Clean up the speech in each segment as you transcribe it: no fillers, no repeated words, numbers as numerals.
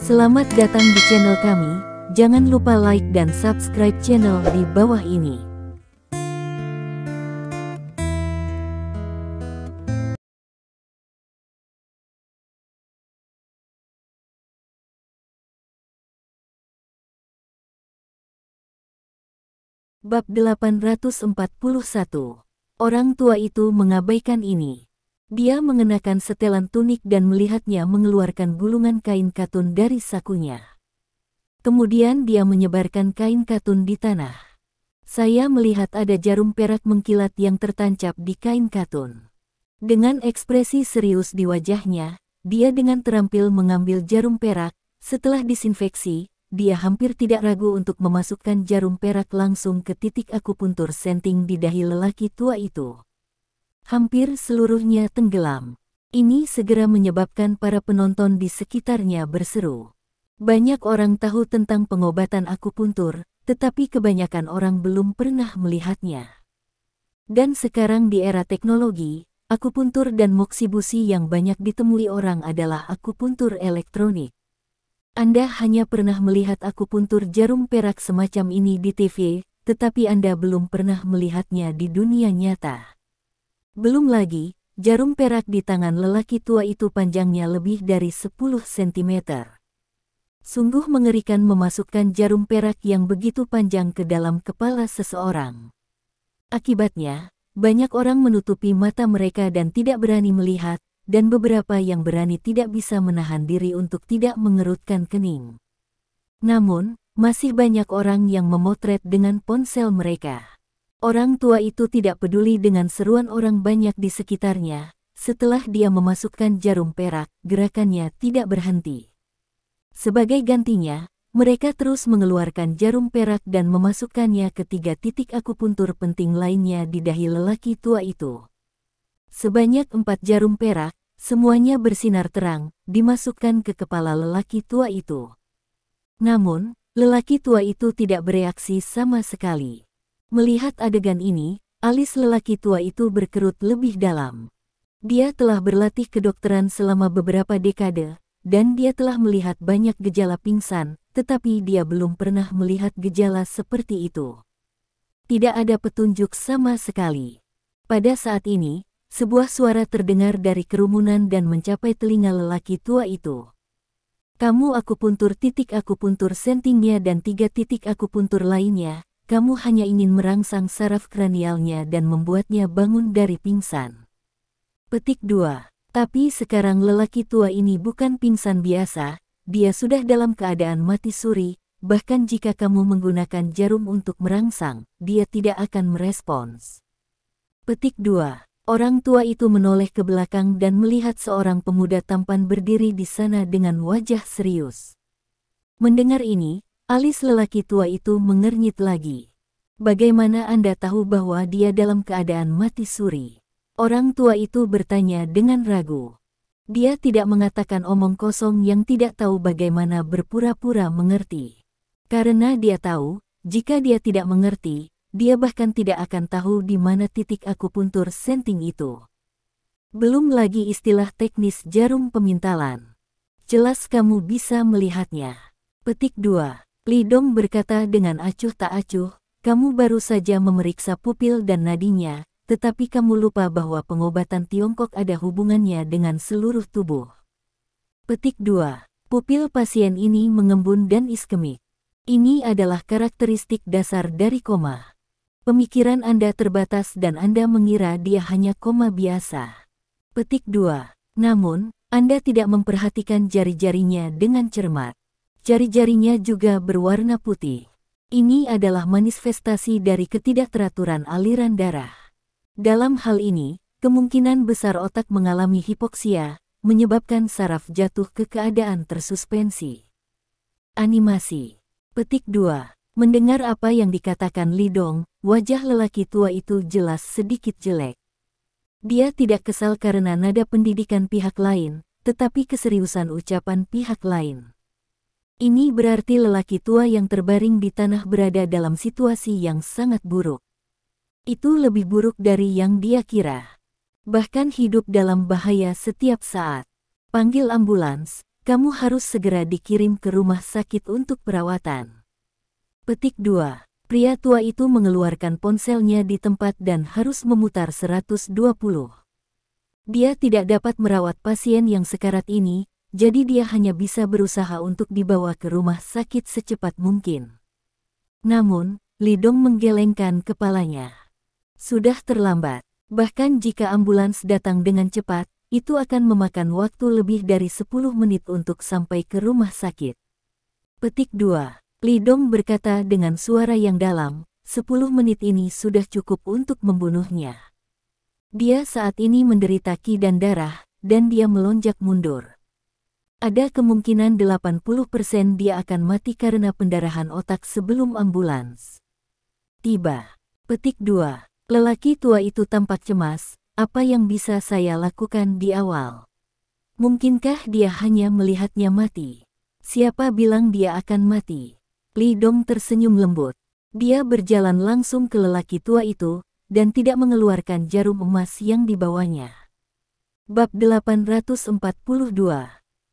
Selamat datang di channel kami, jangan lupa like dan subscribe channel di bawah ini. Bab 841. Orang tua itu mengabaikan ini. Dia mengenakan setelan tunik dan melihatnya mengeluarkan gulungan kain katun dari sakunya. Kemudian dia menyebarkan kain katun di tanah. Saya melihat ada jarum perak mengkilat yang tertancap di kain katun. Dengan ekspresi serius di wajahnya, dia dengan terampil mengambil jarum perak. Setelah disinfeksi, dia hampir tidak ragu untuk memasukkan jarum perak langsung ke titik akupuntur senting di dahi lelaki tua itu. Hampir seluruhnya tenggelam. Ini segera menyebabkan para penonton di sekitarnya berseru. Banyak orang tahu tentang pengobatan akupuntur, tetapi kebanyakan orang belum pernah melihatnya. Dan sekarang di era teknologi, akupuntur dan moksibusi yang banyak ditemui orang adalah akupuntur elektronik. Anda hanya pernah melihat akupuntur jarum perak semacam ini di TV, tetapi Anda belum pernah melihatnya di dunia nyata. Belum lagi, jarum perak di tangan lelaki tua itu panjangnya lebih dari 10 cm. Sungguh mengerikan memasukkan jarum perak yang begitu panjang ke dalam kepala seseorang. Akibatnya, banyak orang menutupi mata mereka dan tidak berani melihat, dan beberapa yang berani tidak bisa menahan diri untuk tidak mengerutkan kening. Namun, masih banyak orang yang memotret dengan ponsel mereka. Orang tua itu tidak peduli dengan seruan orang banyak di sekitarnya. Setelah dia memasukkan jarum perak, gerakannya tidak berhenti. Sebagai gantinya, mereka terus mengeluarkan jarum perak dan memasukkannya ke 3 titik akupuntur penting lainnya di dahi lelaki tua itu. Sebanyak 4 jarum perak, semuanya bersinar terang, dimasukkan ke kepala lelaki tua itu. Namun, lelaki tua itu tidak bereaksi sama sekali. Melihat adegan ini, alis lelaki tua itu berkerut lebih dalam. Dia telah berlatih kedokteran selama beberapa dekade, dan dia telah melihat banyak gejala pingsan, tetapi dia belum pernah melihat gejala seperti itu. Tidak ada petunjuk sama sekali. Pada saat ini, sebuah suara terdengar dari kerumunan dan mencapai telinga lelaki tua itu. Kamu akupuntur titik akupuntur sentingnya dan 3 titik akupuntur lainnya, kamu hanya ingin merangsang saraf kranialnya dan membuatnya bangun dari pingsan. Petik 2. Tapi sekarang lelaki tua ini bukan pingsan biasa, dia sudah dalam keadaan mati suri, bahkan jika kamu menggunakan jarum untuk merangsang, dia tidak akan merespons. Petik 2. Orang tua itu menoleh ke belakang dan melihat seorang pemuda tampan berdiri di sana dengan wajah serius. Mendengar ini, alis lelaki tua itu mengernyit lagi. Bagaimana Anda tahu bahwa dia dalam keadaan mati suri? Orang tua itu bertanya dengan ragu. Dia tidak mengatakan omong kosong yang tidak tahu bagaimana berpura-pura mengerti. Karena dia tahu, jika dia tidak mengerti, dia bahkan tidak akan tahu di mana titik akupuntur senting itu. Belum lagi istilah teknis jarum pemintalan. Jelas kamu bisa melihatnya. Petik 2. Li Dong berkata dengan acuh tak acuh, kamu baru saja memeriksa pupil dan nadinya, tetapi kamu lupa bahwa pengobatan Tiongkok ada hubungannya dengan seluruh tubuh. Petik 2. Pupil pasien ini mengembun dan iskemik. Ini adalah karakteristik dasar dari koma. Pemikiran Anda terbatas dan Anda mengira dia hanya koma biasa. Petik 2. Namun, Anda tidak memperhatikan jari-jarinya dengan cermat. Jari-jarinya juga berwarna putih. Ini adalah manifestasi dari ketidakteraturan aliran darah. Dalam hal ini, kemungkinan besar otak mengalami hipoksia, menyebabkan saraf jatuh ke keadaan tersuspensi. Animasi. Petik 2. Mendengar apa yang dikatakan Li Dong, wajah lelaki tua itu jelas sedikit jelek. Dia tidak kesal karena nada pendidikan pihak lain, tetapi keseriusan ucapan pihak lain. Ini berarti lelaki tua yang terbaring di tanah berada dalam situasi yang sangat buruk. Itu lebih buruk dari yang dia kira. Bahkan hidup dalam bahaya setiap saat. Panggil ambulans, Kamu harus segera dikirim ke rumah sakit untuk perawatan. Petik 2. Pria tua itu mengeluarkan ponselnya di tempat dan harus memutar 120. Dia tidak dapat merawat pasien yang sekarat ini, jadi dia hanya bisa berusaha untuk dibawa ke rumah sakit secepat mungkin. Namun, Li Dong menggelengkan kepalanya. Sudah terlambat. Bahkan jika ambulans datang dengan cepat, itu akan memakan waktu lebih dari 10 menit untuk sampai ke rumah sakit. Petik 2. Li Dong berkata dengan suara yang dalam, 10 menit ini sudah cukup untuk membunuhnya. Dia saat ini menderita ki dan darah, dan dia melonjak mundur. Ada kemungkinan 80% dia akan mati karena pendarahan otak sebelum ambulans tiba. Petik 2. Lelaki tua itu tampak cemas. Apa yang bisa saya lakukan di awal? Mungkinkah dia hanya melihatnya mati? Siapa bilang dia akan mati? Li Dong tersenyum lembut. Dia berjalan langsung ke lelaki tua itu, dan tidak mengeluarkan jarum emas yang dibawanya. Bab 842.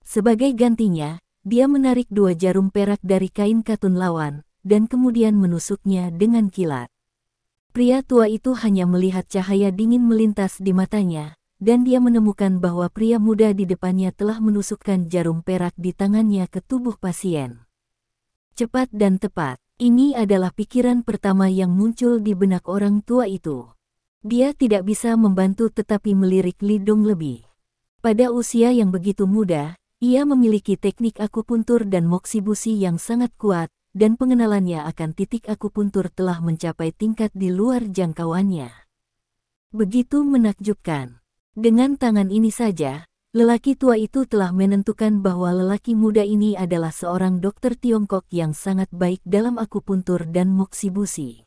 Sebagai gantinya, dia menarik 2 jarum perak dari kain katun lawan, dan kemudian menusuknya dengan kilat. Pria tua itu hanya melihat cahaya dingin melintas di matanya, dan dia menemukan bahwa pria muda di depannya telah menusukkan jarum perak di tangannya ke tubuh pasien. Cepat dan tepat, ini adalah pikiran pertama yang muncul di benak orang tua itu. Dia tidak bisa membantu tetapi melirik Li Dong lebih. Pada usia yang begitu muda, ia memiliki teknik akupuntur dan moksibusi yang sangat kuat, dan pengenalannya akan titik akupuntur telah mencapai tingkat di luar jangkauannya. Begitu menakjubkan. Dengan tangan ini saja, lelaki tua itu telah menentukan bahwa lelaki muda ini adalah seorang dokter Tiongkok yang sangat baik dalam akupuntur dan moksibusi.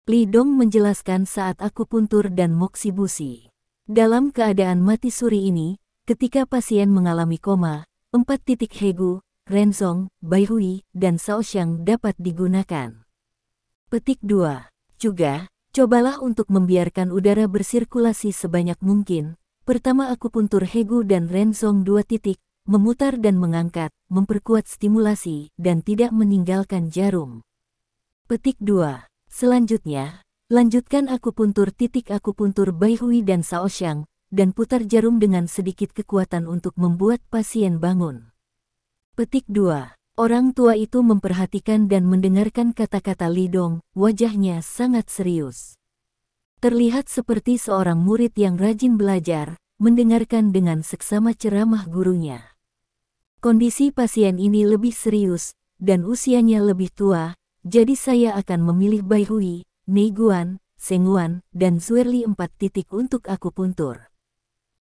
Li Dong menjelaskan saat akupuntur dan moksibusi. Dalam keadaan mati suri ini, ketika pasien mengalami koma, 4 titik Hegu, Renzong, Baihui, dan Shaoxiang dapat digunakan. Petik 2. Juga, cobalah untuk membiarkan udara bersirkulasi sebanyak mungkin. Pertama akupuntur Hegu dan Renzong 2 titik, memutar dan mengangkat, memperkuat stimulasi, dan tidak meninggalkan jarum. Petik 2. Selanjutnya, lanjutkan akupuntur titik akupuntur Baihui dan Shaoxiang, dan putar jarum dengan sedikit kekuatan untuk membuat pasien bangun. Petik 2. Orang tua itu memperhatikan dan mendengarkan kata-kata Li Dong, wajahnya sangat serius. Terlihat seperti seorang murid yang rajin belajar, mendengarkan dengan seksama ceramah gurunya. Kondisi pasien ini lebih serius, dan usianya lebih tua, jadi saya akan memilih Baihui, Neiguan, Sengguan, dan Zuerli 4 titik untuk akupuntur.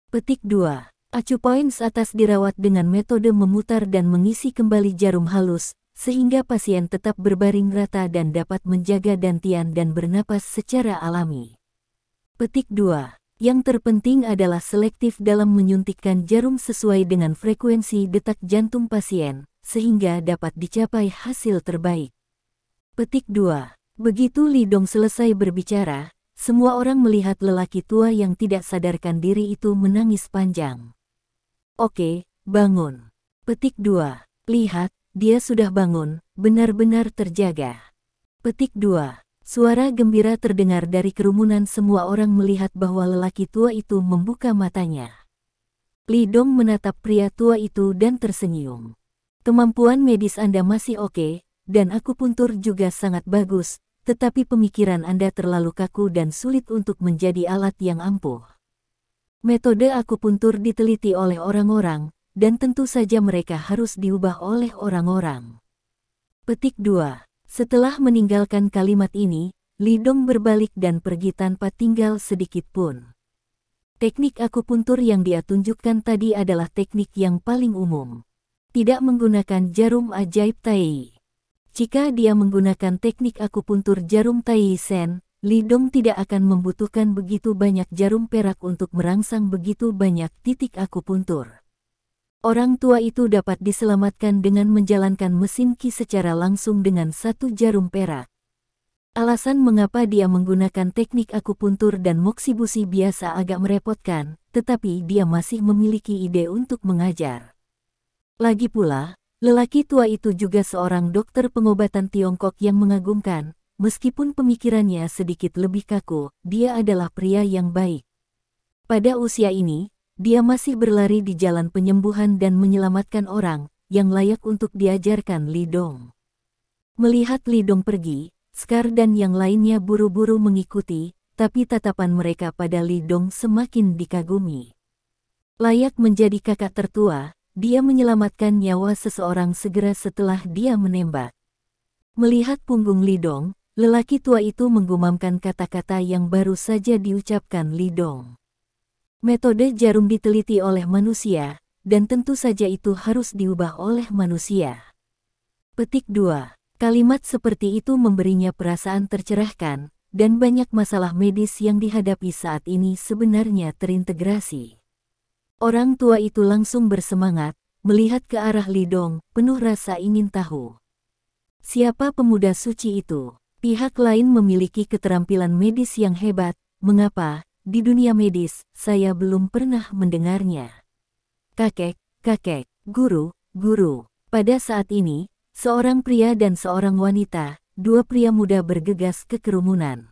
Petik 2. Acupoints atas dirawat dengan metode memutar dan mengisi kembali jarum halus, sehingga pasien tetap berbaring rata dan dapat menjaga dantian dan bernapas secara alami. Petik 2. Yang terpenting adalah selektif dalam menyuntikkan jarum sesuai dengan frekuensi detak jantung pasien, sehingga dapat dicapai hasil terbaik. Petik 2. Begitu Li Dong selesai berbicara, semua orang melihat lelaki tua yang tidak sadarkan diri itu menangis panjang. Oke, bangun. Petik 2. Lihat, dia sudah bangun, benar-benar terjaga. Petik 2. Suara gembira terdengar dari kerumunan. Semua orang melihat bahwa lelaki tua itu membuka matanya. Li Dong menatap pria tua itu dan tersenyum. Kemampuan medis Anda masih oke, dan akupuntur juga sangat bagus, tetapi pemikiran Anda terlalu kaku dan sulit untuk menjadi alat yang ampuh. Metode akupuntur diteliti oleh orang-orang, dan tentu saja mereka harus diubah oleh orang-orang. Petik 2. Setelah meninggalkan kalimat ini, Li Dong berbalik dan pergi tanpa tinggal sedikit pun. Teknik akupuntur yang dia tunjukkan tadi adalah teknik yang paling umum. Tidak menggunakan jarum ajaib Tai. Jika dia menggunakan teknik akupuntur jarum Tai Sen, Li Dong tidak akan membutuhkan begitu banyak jarum perak untuk merangsang begitu banyak titik akupuntur. Orang tua itu dapat diselamatkan dengan menjalankan mesin Qi secara langsung dengan 1 jarum perak. Alasan mengapa dia menggunakan teknik akupuntur dan moksibusi biasa agak merepotkan, tetapi dia masih memiliki ide untuk mengajar. Lagi pula, lelaki tua itu juga seorang dokter pengobatan Tiongkok yang mengagumkan. Meskipun pemikirannya sedikit lebih kaku, dia adalah pria yang baik. Pada usia ini, dia masih berlari di jalan penyembuhan dan menyelamatkan orang, yang layak untuk diajarkan Li Dong. Melihat Li Dong pergi, Scar dan yang lainnya buru-buru mengikuti, tapi tatapan mereka pada Li Dong semakin dikagumi. Layak menjadi kakak tertua, dia menyelamatkan nyawa seseorang segera setelah dia menembak. Melihat punggung Li Dong, lelaki tua itu menggumamkan kata-kata yang baru saja diucapkan Li Dong. Metode jarum diteliti oleh manusia, dan tentu saja itu harus diubah oleh manusia. Petik 2. Kalimat seperti itu memberinya perasaan tercerahkan, dan banyak masalah medis yang dihadapi saat ini sebenarnya terintegrasi. Orang tua itu langsung bersemangat, melihat ke arah Li Dong, penuh rasa ingin tahu. Siapa pemuda suci itu? Pihak lain memiliki keterampilan medis yang hebat, mengapa, di dunia medis, saya belum pernah mendengarnya. Kakek, guru. Pada saat ini, seorang pria dan seorang wanita, dua pria muda bergegas ke kerumunan.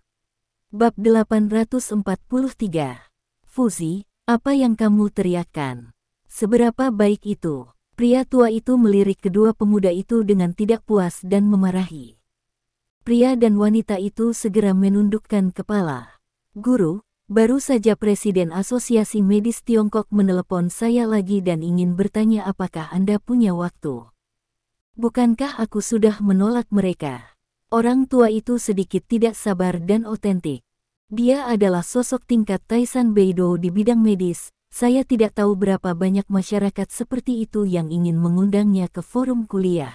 Bab 843. Fuzi, apa yang kamu teriakkan? Seberapa baik itu? Pria tua itu melirik kedua pemuda itu dengan tidak puas dan memarahi. Pria dan wanita itu segera menundukkan kepala. Guru, baru saja Presiden Asosiasi Medis Tiongkok menelepon saya lagi dan ingin bertanya apakah Anda punya waktu. Bukankah aku sudah menolak mereka? Orang tua itu sedikit tidak sabar dan otentik. Dia adalah sosok tingkat Taisan Beidou di bidang medis. Saya tidak tahu berapa banyak masyarakat seperti itu yang ingin mengundangnya ke forum kuliah.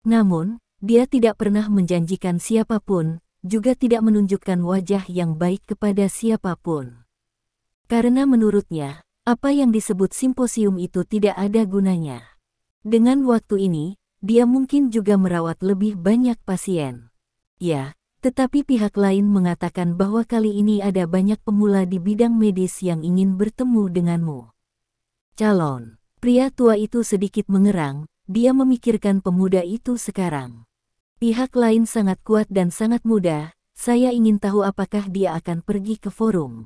Namun, dia tidak pernah menjanjikan siapapun, juga tidak menunjukkan wajah yang baik kepada siapapun. Karena menurutnya, apa yang disebut simposium itu tidak ada gunanya. Dengan waktu ini, dia mungkin juga merawat lebih banyak pasien. Ya, tetapi pihak lain mengatakan bahwa kali ini ada banyak pemula di bidang medis yang ingin bertemu denganmu. Calon, pria tua itu sedikit mengerang, dia memikirkan pemuda itu sekarang. Pihak lain sangat kuat dan sangat muda, saya ingin tahu apakah dia akan pergi ke forum.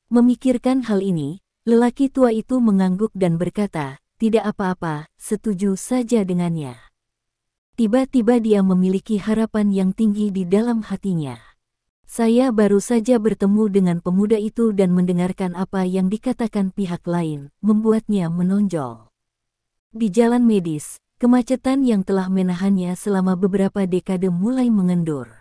Memikirkan hal ini, lelaki tua itu mengangguk dan berkata, tidak apa-apa, setuju saja dengannya. Tiba-tiba dia memiliki harapan yang tinggi di dalam hatinya. Saya baru saja bertemu dengan pemuda itu dan mendengarkan apa yang dikatakan pihak lain, membuatnya menonjol. Di jalan medis, kemacetan yang telah menahannya selama beberapa dekade mulai mengendur.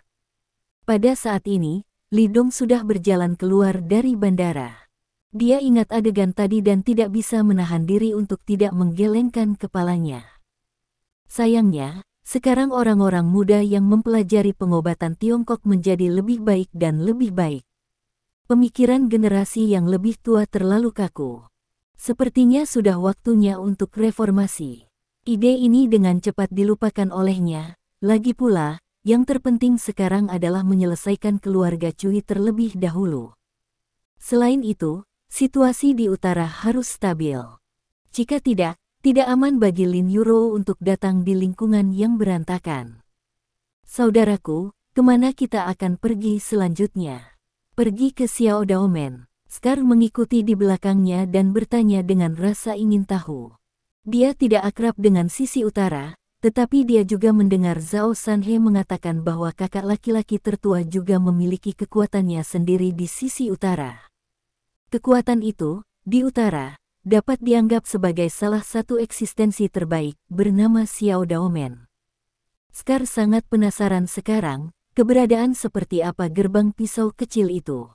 Pada saat ini, Li Dong sudah berjalan keluar dari bandara. Dia ingat adegan tadi dan tidak bisa menahan diri untuk tidak menggelengkan kepalanya. Sayangnya, sekarang orang-orang muda yang mempelajari pengobatan Tiongkok menjadi lebih baik dan lebih baik. Pemikiran generasi yang lebih tua terlalu kaku. Sepertinya sudah waktunya untuk reformasi. Ide ini dengan cepat dilupakan olehnya. Lagi pula, yang terpenting sekarang adalah menyelesaikan keluarga Cui terlebih dahulu. Selain itu, situasi di utara harus stabil. Jika tidak aman bagi Lin Yuro untuk datang di lingkungan yang berantakan. Saudaraku, kemana kita akan pergi selanjutnya? Pergi ke Xiao Daomen. Scar mengikuti di belakangnya dan bertanya dengan rasa ingin tahu. Dia tidak akrab dengan sisi utara, tetapi dia juga mendengar Zhao Sanhe mengatakan bahwa kakak laki-laki tertua juga memiliki kekuatannya sendiri di sisi utara. Kekuatan itu, di utara, dapat dianggap sebagai salah satu eksistensi terbaik, bernama Xiao Daomen. Scar sangat penasaran sekarang, keberadaan seperti apa gerbang pisau kecil itu.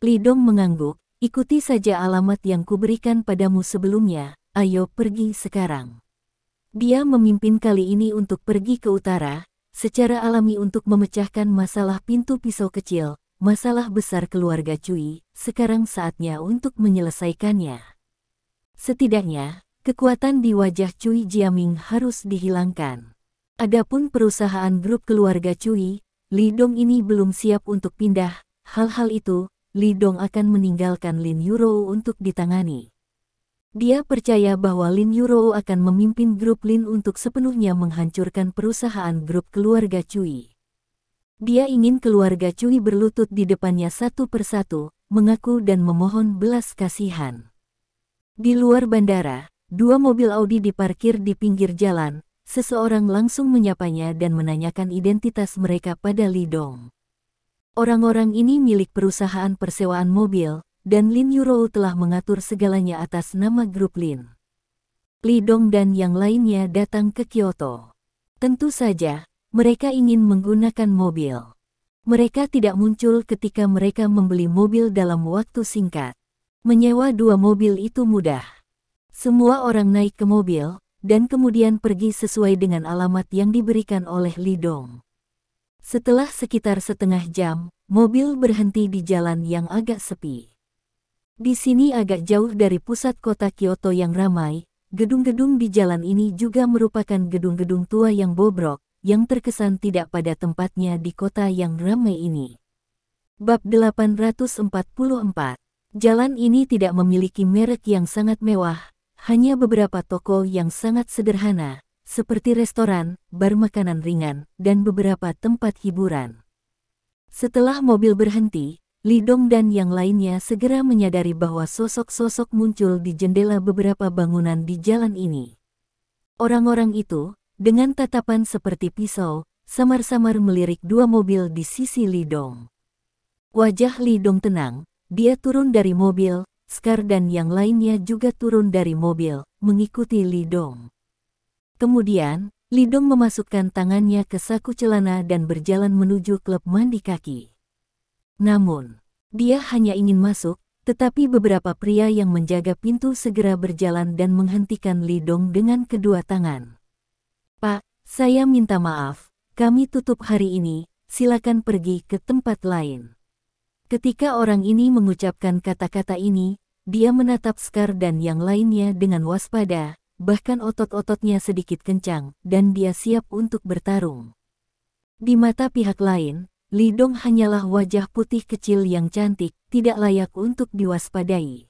Li Dong mengangguk, ikuti saja alamat yang kuberikan padamu sebelumnya, ayo pergi sekarang. Dia memimpin kali ini untuk pergi ke utara, secara alami untuk memecahkan masalah pintu pisau kecil, masalah besar keluarga Cui, sekarang saatnya untuk menyelesaikannya. Setidaknya, kekuatan di wajah Cui Jiaming harus dihilangkan. Adapun perusahaan grup keluarga Cui, Li Dong ini belum siap untuk pindah, hal-hal itu, Li Dong akan meninggalkan Lin Yuro untuk ditangani. Dia percaya bahwa Lin Yurou akan memimpin grup Lin untuk sepenuhnya menghancurkan perusahaan grup keluarga Cui. Dia ingin keluarga Cui berlutut di depannya satu persatu, mengaku dan memohon belas kasihan. Di luar bandara, dua mobil Audi diparkir di pinggir jalan. Seseorang langsung menyapanya dan menanyakan identitas mereka pada Li Dong. Orang-orang ini milik perusahaan persewaan mobil, dan Lin Yurou telah mengatur segalanya atas nama grup Lin. Li Dong dan yang lainnya datang ke Kyoto. Tentu saja, mereka ingin menggunakan mobil. Mereka tidak muncul ketika mereka membeli mobil dalam waktu singkat. Menyewa dua mobil itu mudah. Semua orang naik ke mobil, dan kemudian pergi sesuai dengan alamat yang diberikan oleh Li Dong. Setelah sekitar setengah jam, mobil berhenti di jalan yang agak sepi. Di sini agak jauh dari pusat kota Kyoto yang ramai, gedung-gedung di jalan ini juga merupakan gedung-gedung tua yang bobrok, yang terkesan tidak pada tempatnya di kota yang ramai ini. Bab 844. Jalan ini tidak memiliki merek yang sangat mewah, hanya beberapa toko yang sangat sederhana, seperti restoran, bar makanan ringan, dan beberapa tempat hiburan. Setelah mobil berhenti, Li Dong dan yang lainnya segera menyadari bahwa sosok-sosok muncul di jendela beberapa bangunan di jalan ini. Orang-orang itu, dengan tatapan seperti pisau, samar-samar melirik dua mobil di sisi Li Dong. Wajah Li Dong tenang, dia turun dari mobil. Scar dan yang lainnya juga turun dari mobil, mengikuti Li Dong. Kemudian, Li Dong memasukkan tangannya ke saku celana dan berjalan menuju klub mandi kaki. Namun, dia hanya ingin masuk, tetapi beberapa pria yang menjaga pintu segera berjalan dan menghentikan Li Dong dengan kedua tangan. "Pak, saya minta maaf, kami tutup hari ini, silakan pergi ke tempat lain." Ketika orang ini mengucapkan kata-kata ini, dia menatap Scar dan yang lainnya dengan waspada, bahkan otot-ototnya sedikit kencang, dan dia siap untuk bertarung. Di mata pihak lain, Li Dong hanyalah wajah putih kecil yang cantik, tidak layak untuk diwaspadai.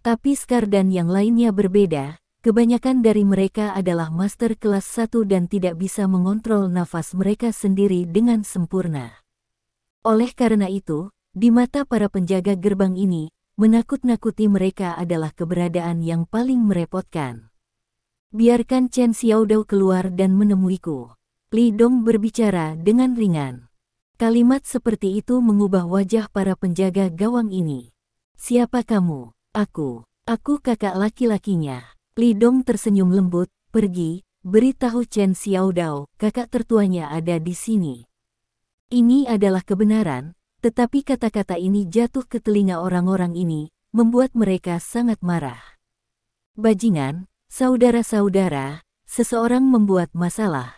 Tapi Scar dan yang lainnya berbeda, kebanyakan dari mereka adalah master kelas 1 dan tidak bisa mengontrol nafas mereka sendiri dengan sempurna. Oleh karena itu, di mata para penjaga gerbang ini, menakut-nakuti mereka adalah keberadaan yang paling merepotkan. "Biarkan Chen Xiaodao keluar dan menemuiku," Li Dong berbicara dengan ringan. Kalimat seperti itu mengubah wajah para penjaga gawang ini. "Siapa kamu?" Aku kakak laki-lakinya." Li Dong tersenyum lembut. "Pergi, beritahu Chen Xiaodao, kakak tertuanya ada di sini." Ini adalah kebenaran. Tetapi kata-kata ini jatuh ke telinga orang-orang ini, membuat mereka sangat marah. "Bajingan, saudara-saudara, seseorang membuat masalah."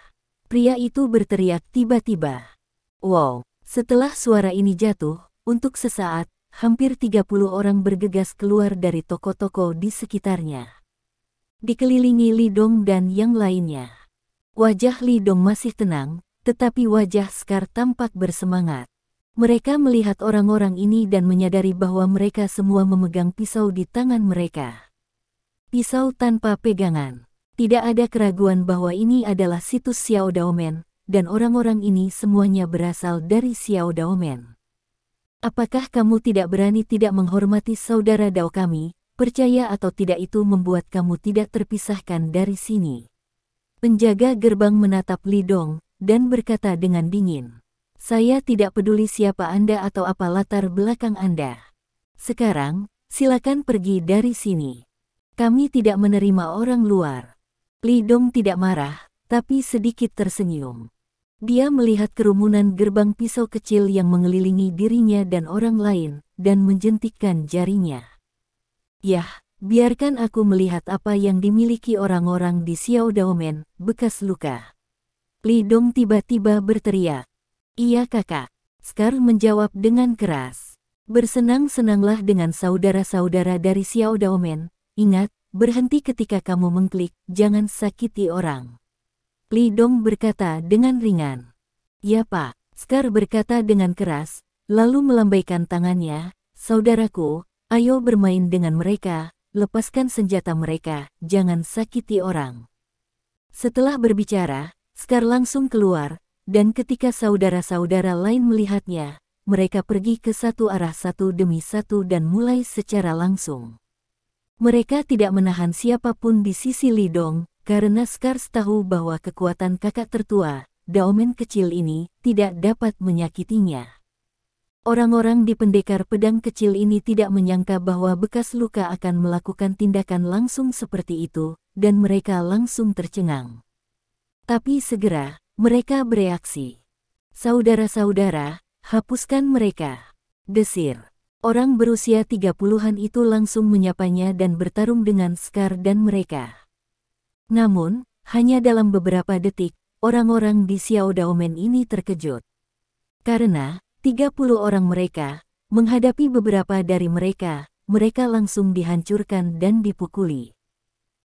Pria itu berteriak tiba-tiba. Wow! Setelah suara ini jatuh, untuk sesaat, hampir 30 orang bergegas keluar dari toko-toko di sekitarnya. Dikelilingi Li Dong dan yang lainnya. Wajah Li Dong masih tenang, tetapi wajah Scar tampak bersemangat. Mereka melihat orang-orang ini dan menyadari bahwa mereka semua memegang pisau di tangan mereka. Pisau tanpa pegangan. Tidak ada keraguan bahwa ini adalah situs Xiao Daomen, dan orang-orang ini semuanya berasal dari Xiao Daomen. "Apakah kamu tidak berani tidak menghormati saudara Dao kami? Percaya atau tidak itu membuat kamu tidak terpisahkan dari sini." Penjaga gerbang menatap Li Dong, dan berkata dengan dingin. "Saya tidak peduli siapa Anda atau apa latar belakang Anda. Sekarang, silakan pergi dari sini. Kami tidak menerima orang luar." Li Dong tidak marah, tapi sedikit tersenyum. Dia melihat kerumunan gerbang pisau kecil yang mengelilingi dirinya dan orang lain, dan menjentikkan jarinya. "Yah, biarkan aku melihat apa yang dimiliki orang-orang di Xiao Daomen, bekas luka." Li Dong tiba-tiba berteriak. "Iya kakak," Scar menjawab dengan keras. "Bersenang-senanglah dengan saudara-saudara dari Xiao Daomen. Ingat, berhenti ketika kamu mengklik, jangan sakiti orang." Li Dong berkata dengan ringan. "Ya Pak," Scar berkata dengan keras, lalu melambaikan tangannya. "Saudaraku, ayo bermain dengan mereka." lepaskan senjata mereka, jangan sakiti orang. Setelah berbicara, Scar langsung keluar, dan ketika saudara-saudara lain melihatnya, mereka pergi ke satu arah satu demi satu dan mulai secara langsung. Mereka tidak menahan siapapun di sisi Li Dong, karena Scar tahu bahwa kekuatan kakak tertua, Daomen kecil ini, tidak dapat menyakitinya. Orang-orang di pendekar pedang kecil ini tidak menyangka bahwa bekas luka akan melakukan tindakan langsung seperti itu, dan mereka langsung tercengang. Tapi segera, mereka bereaksi. Saudara-saudara, hapuskan mereka. Desir. Orang berusia 30-an itu langsung menyapanya dan bertarung dengan Scar dan mereka. Namun, hanya dalam beberapa detik, orang-orang di Xiao Daomen ini terkejut. Karena 30 orang mereka, menghadapi beberapa dari mereka langsung dihancurkan dan dipukuli.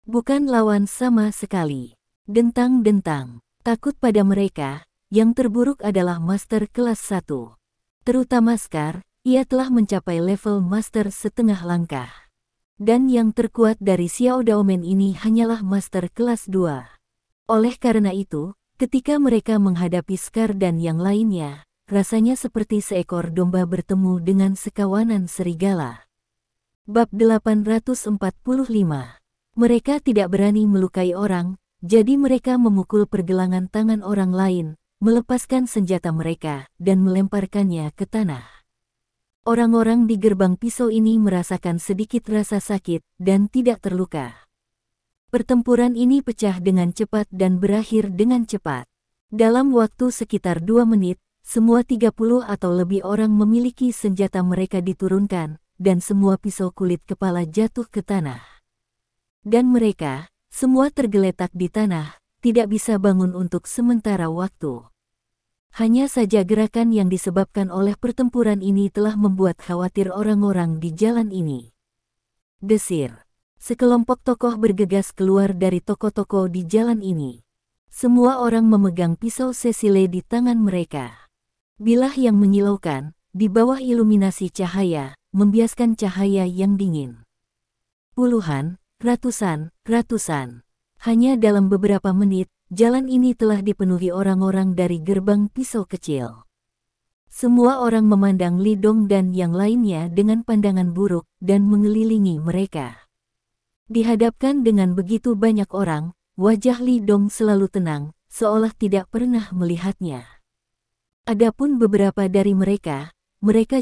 Bukan lawan sama sekali. Dentang-dentang, takut pada mereka, yang terburuk adalah Master kelas 1. Terutama Scar, ia telah mencapai level Master setengah langkah. Dan yang terkuat dari Xiao Daomen ini hanyalah Master kelas 2. Oleh karena itu, ketika mereka menghadapi Scar dan yang lainnya, rasanya seperti seekor domba bertemu dengan sekawanan serigala. Bab 845. Mereka tidak berani melukai orang, jadi mereka memukul pergelangan tangan orang lain, melepaskan senjata mereka, dan melemparkannya ke tanah. Orang-orang di gerbang pisau ini merasakan sedikit rasa sakit, dan tidak terluka. Pertempuran ini pecah dengan cepat dan berakhir dengan cepat. Dalam waktu sekitar 2 menit, semua 30 atau lebih orang memiliki senjata mereka diturunkan, dan semua pisau kulit kepala jatuh ke tanah. Dan mereka, semua tergeletak di tanah, tidak bisa bangun untuk sementara waktu. Hanya saja gerakan yang disebabkan oleh pertempuran ini telah membuat khawatir orang-orang di jalan ini. Desir. Sekelompok tokoh bergegas keluar dari toko-toko di jalan ini. Semua orang memegang pisau sesile di tangan mereka. Bilah yang menyilaukan, di bawah iluminasi cahaya, membiaskan cahaya yang dingin. Puluhan, ratusan. Hanya dalam beberapa menit, jalan ini telah dipenuhi orang-orang dari gerbang pisau kecil. Semua orang memandang Li Dong dan yang lainnya dengan pandangan buruk dan mengelilingi mereka. Dihadapkan dengan begitu banyak orang, wajah Li Dong selalu tenang, seolah tidak pernah melihatnya. Adapun beberapa dari mereka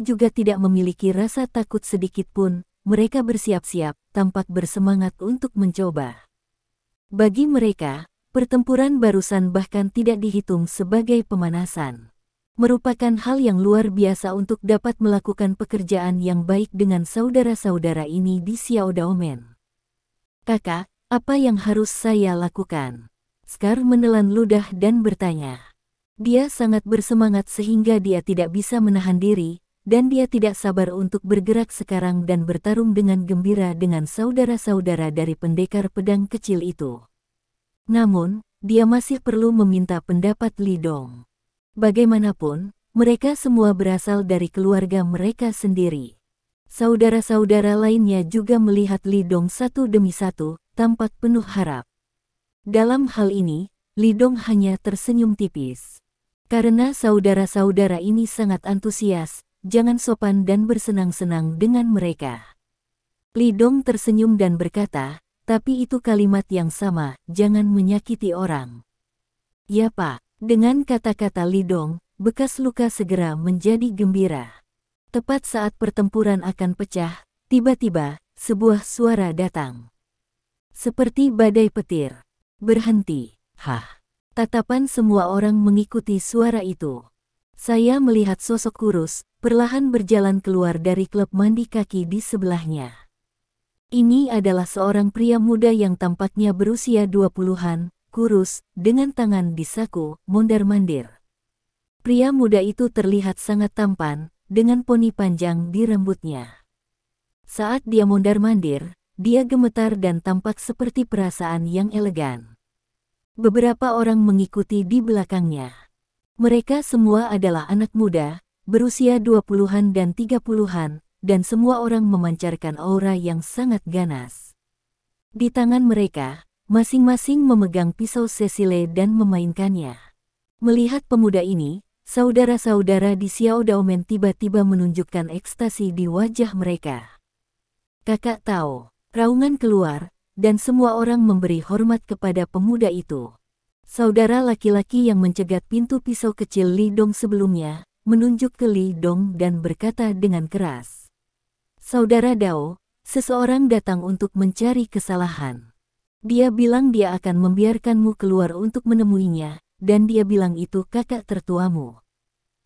juga tidak memiliki rasa takut sedikit pun, mereka bersiap-siap, tampak bersemangat untuk mencoba. Bagi mereka, pertempuran barusan bahkan tidak dihitung sebagai pemanasan. Merupakan hal yang luar biasa untuk dapat melakukan pekerjaan yang baik dengan saudara-saudara ini di Xiao Daomen. Kakak, apa yang harus saya lakukan? Scar menelan ludah dan bertanya. Dia sangat bersemangat sehingga dia tidak bisa menahan diri, dan dia tidak sabar untuk bergerak sekarang dan bertarung dengan gembira dengan saudara-saudara dari pendekar pedang kecil itu. Namun, dia masih perlu meminta pendapat Li Dong. Bagaimanapun, mereka semua berasal dari keluarga mereka sendiri. Saudara-saudara lainnya juga melihat Li Dong satu demi satu, tampak penuh harap. Dalam hal ini, Li Dong hanya tersenyum tipis. Karena saudara-saudara ini sangat antusias, jangan sopan dan bersenang-senang dengan mereka. Li Dong tersenyum dan berkata, tapi itu kalimat yang sama, jangan menyakiti orang. Ya Pak, dengan kata-kata Li Dong, bekas luka segera menjadi gembira. Tepat saat pertempuran akan pecah, tiba-tiba, sebuah suara datang. Seperti badai petir. Berhenti. Hah. Tatapan semua orang mengikuti suara itu. Saya melihat sosok kurus, perlahan berjalan keluar dari klub mandi kaki di sebelahnya. Ini adalah seorang pria muda yang tampaknya berusia 20-an, kurus, dengan tangan di saku, mondar-mandir. Pria muda itu terlihat sangat tampan, dengan poni panjang di rambutnya. Saat dia mondar-mandir, dia gemetar dan tampak seperti perasaan yang elegan. Beberapa orang mengikuti di belakangnya. Mereka semua adalah anak muda, berusia 20-an dan 30-an, dan semua orang memancarkan aura yang sangat ganas. Di tangan mereka, masing-masing memegang pisau Cecile dan memainkannya. Melihat pemuda ini, saudara-saudara di Xiao Daomen tiba-tiba menunjukkan ekstasi di wajah mereka. Kakak Tao, raungan keluar, dan semua orang memberi hormat kepada pemuda itu. Saudara laki-laki yang mencegat pintu pisau kecil Li Dong sebelumnya, menunjuk ke Li Dong dan berkata dengan keras. Saudara Dao, seseorang datang untuk mencari kesalahan. Dia bilang dia akan membiarkanmu keluar untuk menemuinya, dan dia bilang itu kakak tertuamu.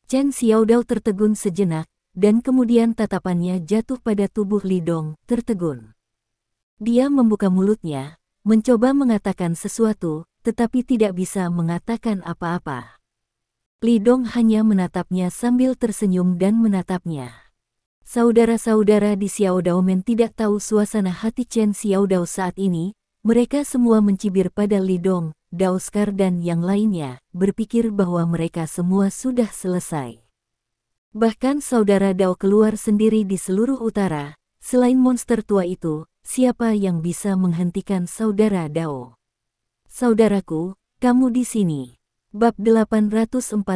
Chen Xiaodao tertegun sejenak, dan kemudian tatapannya jatuh pada tubuh Li Dong, tertegun. Dia membuka mulutnya, mencoba mengatakan sesuatu, tetapi tidak bisa mengatakan apa-apa. Li Dong hanya menatapnya sambil tersenyum dan menatapnya. Saudara-saudara di Xiao Daomen tidak tahu suasana hati Chen Xiaodao saat ini. Mereka semua mencibir pada Li Dong, Daoskar dan yang lainnya, berpikir bahwa mereka semua sudah selesai. Bahkan saudara Dao keluar sendiri di seluruh utara. Selain monster tua itu, siapa yang bisa menghentikan saudara Dao? Saudaraku, kamu di sini. Bab 846.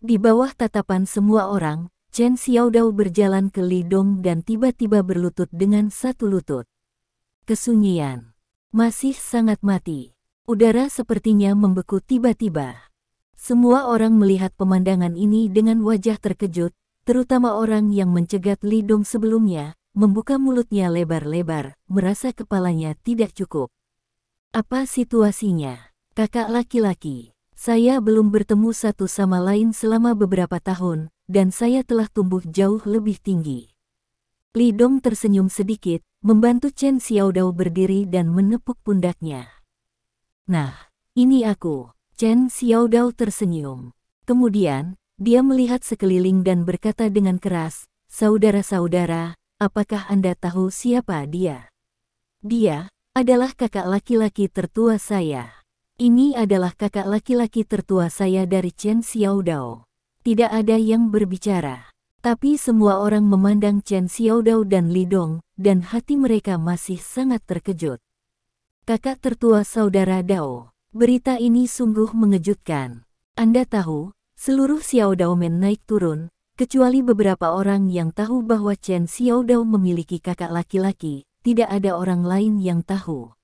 Di bawah tatapan semua orang, Chen Xiaodao berjalan ke Li Dong dan tiba-tiba berlutut dengan satu lutut. Kesunyian. Masih sangat mati. Udara sepertinya membeku tiba-tiba. Semua orang melihat pemandangan ini dengan wajah terkejut, terutama orang yang mencegat Li Dong sebelumnya, membuka mulutnya lebar-lebar, merasa kepalanya tidak cukup. Apa situasinya? Kakak laki-laki, saya belum bertemu satu sama lain selama beberapa tahun, dan saya telah tumbuh jauh lebih tinggi. Li Dong tersenyum sedikit, membantu Chen Xiaodao berdiri dan menepuk pundaknya. Nah, ini aku. Chen Xiaodao tersenyum. Kemudian, dia melihat sekeliling dan berkata dengan keras, saudara-saudara, apakah Anda tahu siapa dia? Dia adalah kakak laki-laki tertua saya. Ini adalah kakak laki-laki tertua saya dari Chen Xiaodao. Tidak ada yang berbicara. Tapi semua orang memandang Chen Xiaodao dan Li Dong, dan hati mereka masih sangat terkejut. Kakak tertua saudara Dao, berita ini sungguh mengejutkan. Anda tahu, seluruh Xiao Daomen naik turun, kecuali beberapa orang yang tahu bahwa Chen Xiaodao memiliki kakak laki-laki, tidak ada orang lain yang tahu.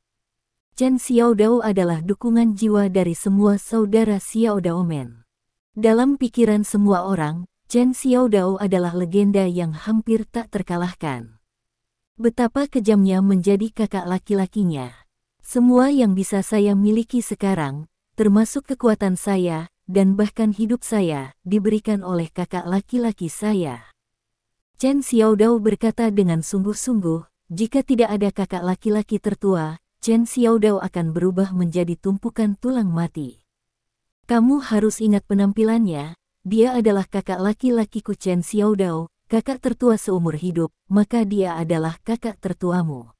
Chen Xiaodao adalah dukungan jiwa dari semua saudara Xiao Daomen. Dalam pikiran semua orang, Chen Xiaodao adalah legenda yang hampir tak terkalahkan. Betapa kejamnya menjadi kakak laki-lakinya. Semua yang bisa saya miliki sekarang, termasuk kekuatan saya, dan bahkan hidup saya, diberikan oleh kakak laki-laki saya. Chen Xiaodao berkata dengan sungguh-sungguh, jika tidak ada kakak laki-laki tertua, Chen Xiaodao akan berubah menjadi tumpukan tulang mati. Kamu harus ingat penampilannya. Dia adalah kakak laki-lakiku Chen Xiaodao, kakak tertua seumur hidup, maka dia adalah kakak tertuamu.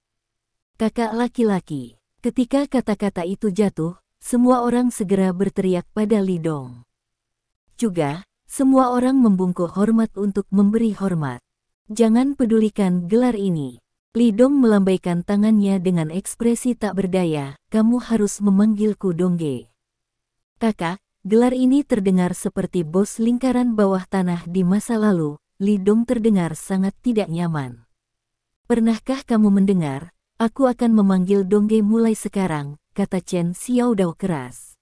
Kakak laki-laki. Ketika kata-kata itu jatuh, semua orang segera berteriak pada Li Dong. Juga, semua orang membungkuk hormat untuk memberi hormat. Jangan pedulikan gelar ini. Li Dong melambaikan tangannya dengan ekspresi tak berdaya, kamu harus memanggilku Dongge. Kakak, gelar ini terdengar seperti bos lingkaran bawah tanah di masa lalu. Li Dong terdengar sangat tidak nyaman. Pernahkah kamu mendengar, aku akan memanggil Dongge mulai sekarang, kata Chen Xiaodao keras.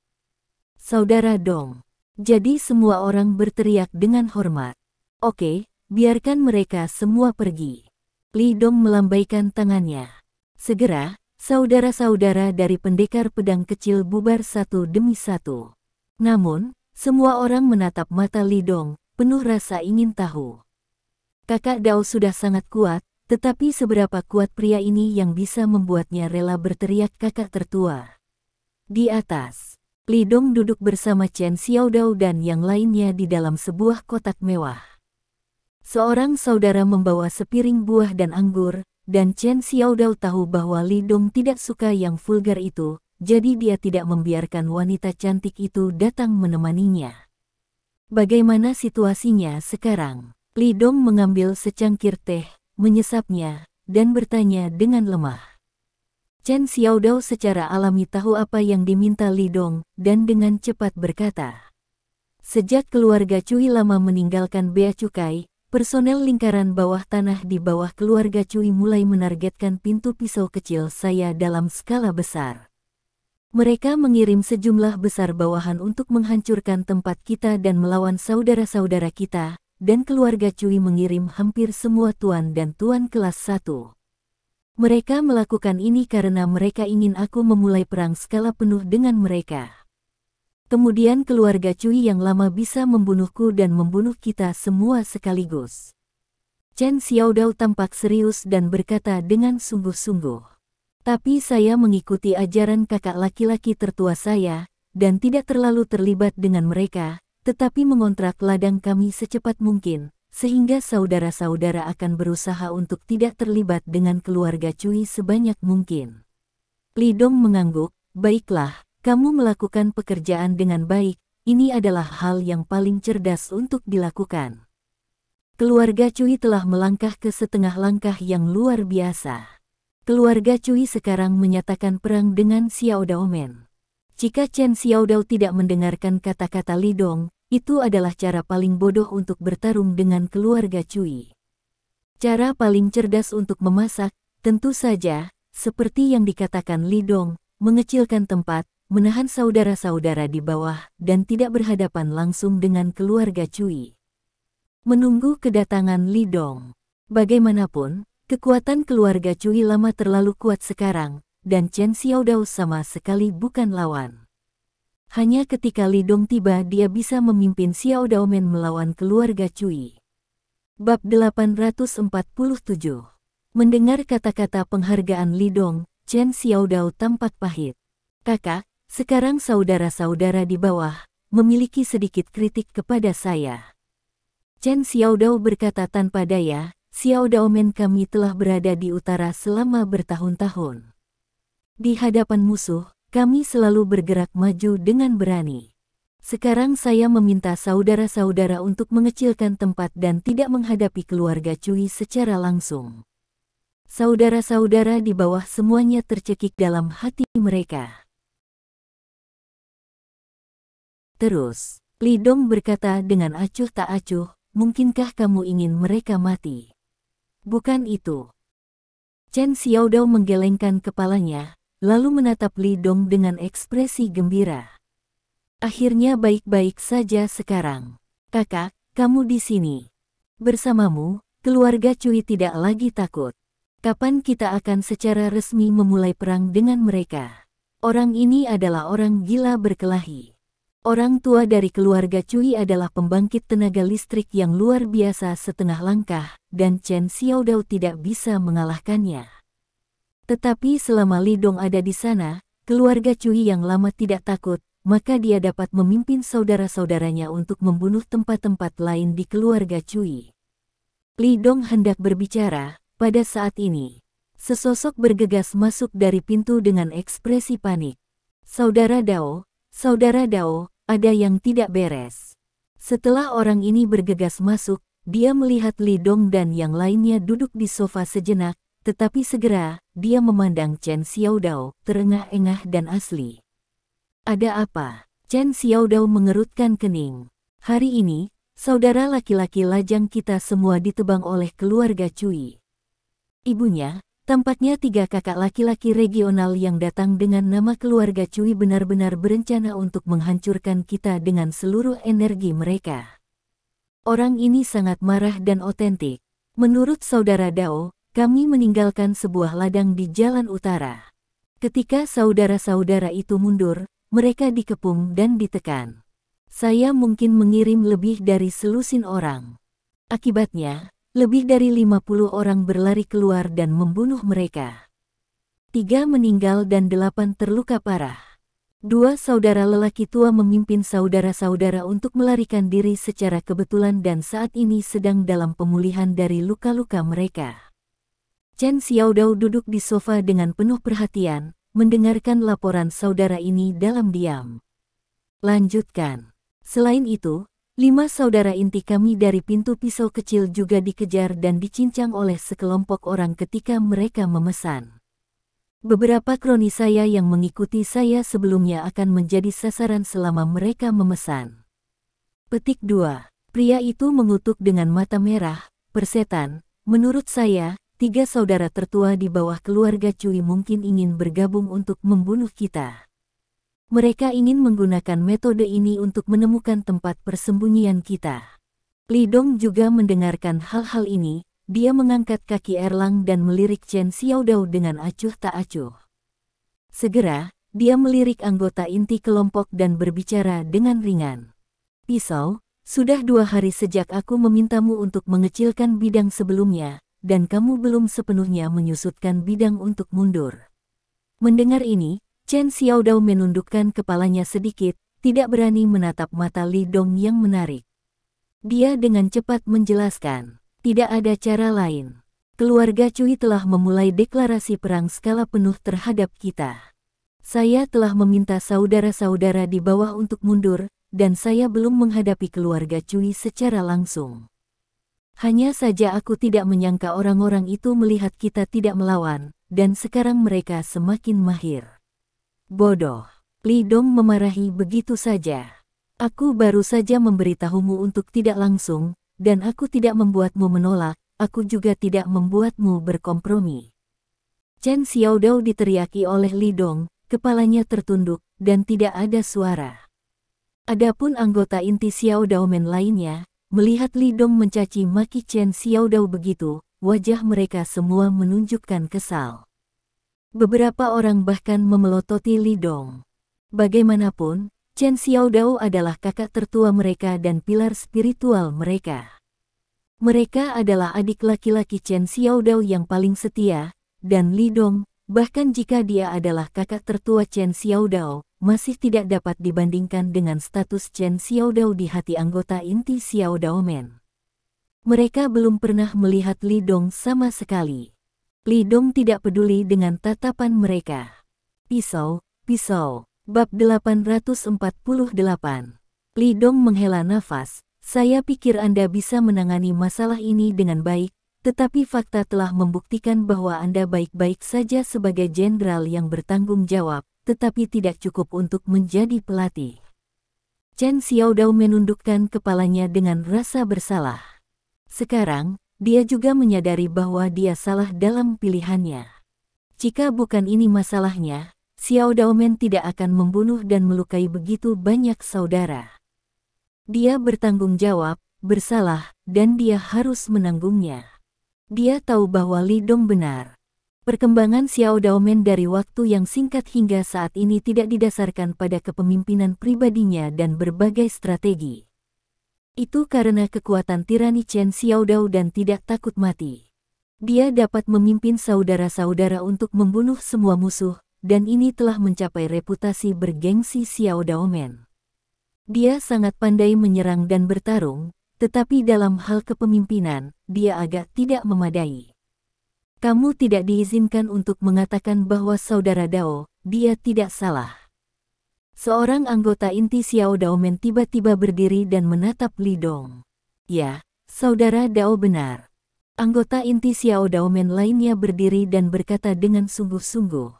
Saudara Dong. Jadi semua orang berteriak dengan hormat. Oke, biarkan mereka semua pergi. Li Dong melambaikan tangannya. Segera, saudara-saudara dari pendekar pedang kecil bubar satu demi satu. Namun, semua orang menatap mata Li Dong, penuh rasa ingin tahu. Kakak Dao sudah sangat kuat, tetapi seberapa kuat pria ini yang bisa membuatnya rela berteriak kakak tertua? Di atas, Li Dong duduk bersama Chen Xiaodao dan yang lainnya di dalam sebuah kotak mewah. Seorang saudara membawa sepiring buah dan anggur, dan Chen Xiaodao tahu bahwa Li Dong tidak suka yang vulgar itu. Jadi dia tidak membiarkan wanita cantik itu datang menemaninya. Bagaimana situasinya sekarang? Li Dong mengambil secangkir teh, menyesapnya, dan bertanya dengan lemah. Chen Xiaodao secara alami tahu apa yang diminta Li Dong, dan dengan cepat berkata. Sejak keluarga Cui lama meninggalkan Bea Cukai, personel lingkaran bawah tanah di bawah keluarga Cui mulai menargetkan pintu pisau kecil saya dalam skala besar. Mereka mengirim sejumlah besar bawahan untuk menghancurkan tempat kita dan melawan saudara-saudara kita, dan keluarga Cui mengirim hampir semua tuan dan tuan kelas 1. Mereka melakukan ini karena mereka ingin aku memulai perang skala penuh dengan mereka. Kemudian keluarga Cui yang lama bisa membunuhku dan membunuh kita semua sekaligus. Chen Xiaodao tampak serius dan berkata dengan sungguh-sungguh. Tapi saya mengikuti ajaran kakak laki-laki tertua saya, dan tidak terlalu terlibat dengan mereka, tetapi mengontrak ladang kami secepat mungkin, sehingga saudara-saudara akan berusaha untuk tidak terlibat dengan keluarga Cui sebanyak mungkin. Li Dong mengangguk, baiklah, kamu melakukan pekerjaan dengan baik, ini adalah hal yang paling cerdas untuk dilakukan. Keluarga Cui telah melangkah ke setengah langkah yang luar biasa. Keluarga Cui sekarang menyatakan perang dengan Xiao Daomen. Jika Chen Xiaodao tidak mendengarkan kata-kata Li Dong, itu adalah cara paling bodoh untuk bertarung dengan keluarga Cui. Cara paling cerdas untuk memasak, tentu saja, seperti yang dikatakan Li Dong, mengecilkan tempat, menahan saudara-saudara di bawah, dan tidak berhadapan langsung dengan keluarga Cui. Menunggu kedatangan Li Dong. Bagaimanapun, kekuatan keluarga Cui lama terlalu kuat sekarang, dan Chen Xiaodao sama sekali bukan lawan. Hanya ketika Li Dong tiba dia bisa memimpin Xiao Daomen melawan keluarga Cui. Bab 847. Mendengar kata-kata penghargaan Li Dong, Chen Xiaodao tampak pahit. Kakak, sekarang saudara-saudara di bawah, memiliki sedikit kritik kepada saya. Chen Xiaodao berkata tanpa daya, Xiao Daomen kami telah berada di utara selama bertahun-tahun. Di hadapan musuh, kami selalu bergerak maju dengan berani. Sekarang saya meminta saudara-saudara untuk mengecilkan tempat dan tidak menghadapi keluarga Cui secara langsung. Saudara-saudara di bawah semuanya tercekik dalam hati mereka. Terus, Li Dong berkata dengan acuh tak acuh, mungkinkah kamu ingin mereka mati? Bukan itu. Chen Xiaodao menggelengkan kepalanya, lalu menatap Li Dong dengan ekspresi gembira. Akhirnya baik-baik saja sekarang. Kakak, kamu di sini. Bersamamu, keluarga Cui tidak lagi takut. Kapan kita akan secara resmi memulai perang dengan mereka? Orang ini adalah orang gila berkelahi. Orang tua dari keluarga Cui adalah pembangkit tenaga listrik yang luar biasa setengah langkah, dan Chen Xiaodao tidak bisa mengalahkannya. Tetapi selama Li Dong ada di sana, keluarga Cui yang lama tidak takut, maka dia dapat memimpin saudara-saudaranya untuk membunuh tempat-tempat lain di keluarga Cui. Li Dong hendak berbicara, pada saat ini. Sesosok bergegas masuk dari pintu dengan ekspresi panik. Saudara Dao, ada yang tidak beres. Setelah orang ini bergegas masuk, dia melihat Li Dong dan yang lainnya duduk di sofa sejenak, tetapi segera, dia memandang Chen Xiaodao, terengah-engah dan asli. Ada apa? Chen Xiaodao mengerutkan kening. Hari ini, saudara laki-laki lajang kita semua ditebang oleh keluarga Cui. Ibunya, tampaknya 3 kakak laki-laki regional yang datang dengan nama keluarga Cui benar-benar berencana untuk menghancurkan kita dengan seluruh energi mereka. Orang ini sangat marah dan otentik. Menurut saudara Dao, kami meninggalkan sebuah ladang di jalan utara. Ketika saudara-saudara itu mundur, mereka dikepung dan ditekan. Saya mungkin mengirim lebih dari selusin orang. Akibatnya, lebih dari 50 orang berlari keluar dan membunuh mereka. 3 meninggal dan 8 terluka parah. 2 saudara lelaki tua memimpin saudara-saudara untuk melarikan diri secara kebetulan dan saat ini sedang dalam pemulihan dari luka-luka mereka. Chen Xiaodao duduk di sofa dengan penuh perhatian, mendengarkan laporan saudara ini dalam diam. Lanjutkan. Selain itu, 5 saudara inti kami dari pintu pisau kecil juga dikejar dan dicincang oleh sekelompok orang ketika mereka memesan. Beberapa kroni saya yang mengikuti saya sebelumnya akan menjadi sasaran selama mereka memesan. Petik 2. Pria itu mengutuk dengan mata merah. Persetan, menurut saya, 3 saudara tertua di bawah keluarga Cui mungkin ingin bergabung untuk membunuh kita. Mereka ingin menggunakan metode ini untuk menemukan tempat persembunyian kita. Li Dong juga mendengarkan hal-hal ini, dia mengangkat kaki Erlang dan melirik Chen Xiaodao dengan acuh tak acuh. Segera, dia melirik anggota inti kelompok dan berbicara dengan ringan. Pisau, sudah 2 hari sejak aku memintamu untuk mengecilkan bidang sebelumnya, dan kamu belum sepenuhnya menyusutkan bidang untuk mundur. Mendengar ini, Chen Xiaodao menundukkan kepalanya sedikit, tidak berani menatap mata Li Dong yang menarik. Dia dengan cepat menjelaskan, tidak ada cara lain. Keluarga Cui telah memulai deklarasi perang skala penuh terhadap kita. Saya telah meminta saudara-saudara di bawah untuk mundur, dan saya belum menghadapi keluarga Cui secara langsung. Hanya saja aku tidak menyangka orang-orang itu melihat kita tidak melawan, dan sekarang mereka semakin mahir. Bodoh. Li Dong memarahi begitu saja. Aku baru saja memberitahumu untuk tidak langsung, dan aku tidak membuatmu menolak, aku juga tidak membuatmu berkompromi. Chen Xiaodao diteriaki oleh Li Dong, kepalanya tertunduk, dan tidak ada suara. Adapun anggota inti Xiaodao Men lainnya, melihat Li Dong mencaci maki Chen Xiaodao begitu, wajah mereka semua menunjukkan kesal. Beberapa orang bahkan memelototi Li Dong. Bagaimanapun, Chen Xiaodao adalah kakak tertua mereka dan pilar spiritual mereka. Mereka adalah adik laki-laki Chen Xiaodao yang paling setia, dan Li Dong, bahkan jika dia adalah kakak tertua Chen Xiaodao, masih tidak dapat dibandingkan dengan status Chen Xiaodao di hati anggota inti Xiaodao Men. Mereka belum pernah melihat Li Dong sama sekali. Li Dong tidak peduli dengan tatapan mereka. Pisau, bab 848. Li Dong menghela nafas, saya pikir Anda bisa menangani masalah ini dengan baik, tetapi fakta telah membuktikan bahwa Anda baik-baik saja sebagai jenderal yang bertanggung jawab, tetapi tidak cukup untuk menjadi pelatih. Chen Xiaodao menundukkan kepalanya dengan rasa bersalah. Sekarang, dia juga menyadari bahwa dia salah dalam pilihannya. Jika bukan ini masalahnya, Xiaodao Men tidak akan membunuh dan melukai begitu banyak saudara. Dia bertanggung jawab, bersalah, dan dia harus menanggungnya. Dia tahu bahwa Li Dong benar. Perkembangan Xiaodao Men dari waktu yang singkat hingga saat ini tidak didasarkan pada kepemimpinan pribadinya dan berbagai strategi. Itu karena kekuatan tirani Chen Xiaodao dan tidak takut mati. Dia dapat memimpin saudara-saudara untuk membunuh semua musuh, dan ini telah mencapai reputasi bergengsi Xiaodao Men. Dia sangat pandai menyerang dan bertarung, tetapi dalam hal kepemimpinan, dia agak tidak memadai. Kamu tidak diizinkan untuk mengatakan bahwa saudara Dao, dia tidak salah. Seorang anggota inti Xiaodao Men tiba-tiba berdiri dan menatap Li Dong. Ya, saudara Dao benar. Anggota inti Xiaodao Men lainnya berdiri dan berkata dengan sungguh-sungguh.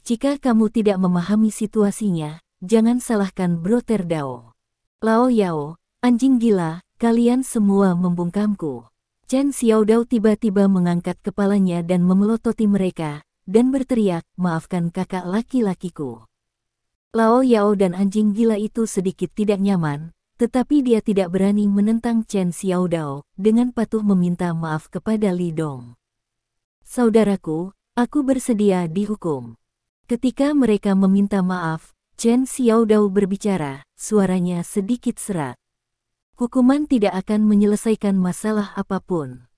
Jika kamu tidak memahami situasinya, jangan salahkan Brother Dao. Lao Yao, anjing gila, kalian semua membungkamku. Chen Xiaodao tiba-tiba mengangkat kepalanya dan memelototi mereka, dan berteriak, maafkan kakak laki-lakiku. Lao Yao dan anjing gila itu sedikit tidak nyaman, tetapi dia tidak berani menentang Chen Xiaodao, dengan patuh meminta maaf kepada Li Dong. Saudaraku, aku bersedia dihukum. Ketika mereka meminta maaf, Chen Xiaodao berbicara, suaranya sedikit serak. Hukuman tidak akan menyelesaikan masalah apapun.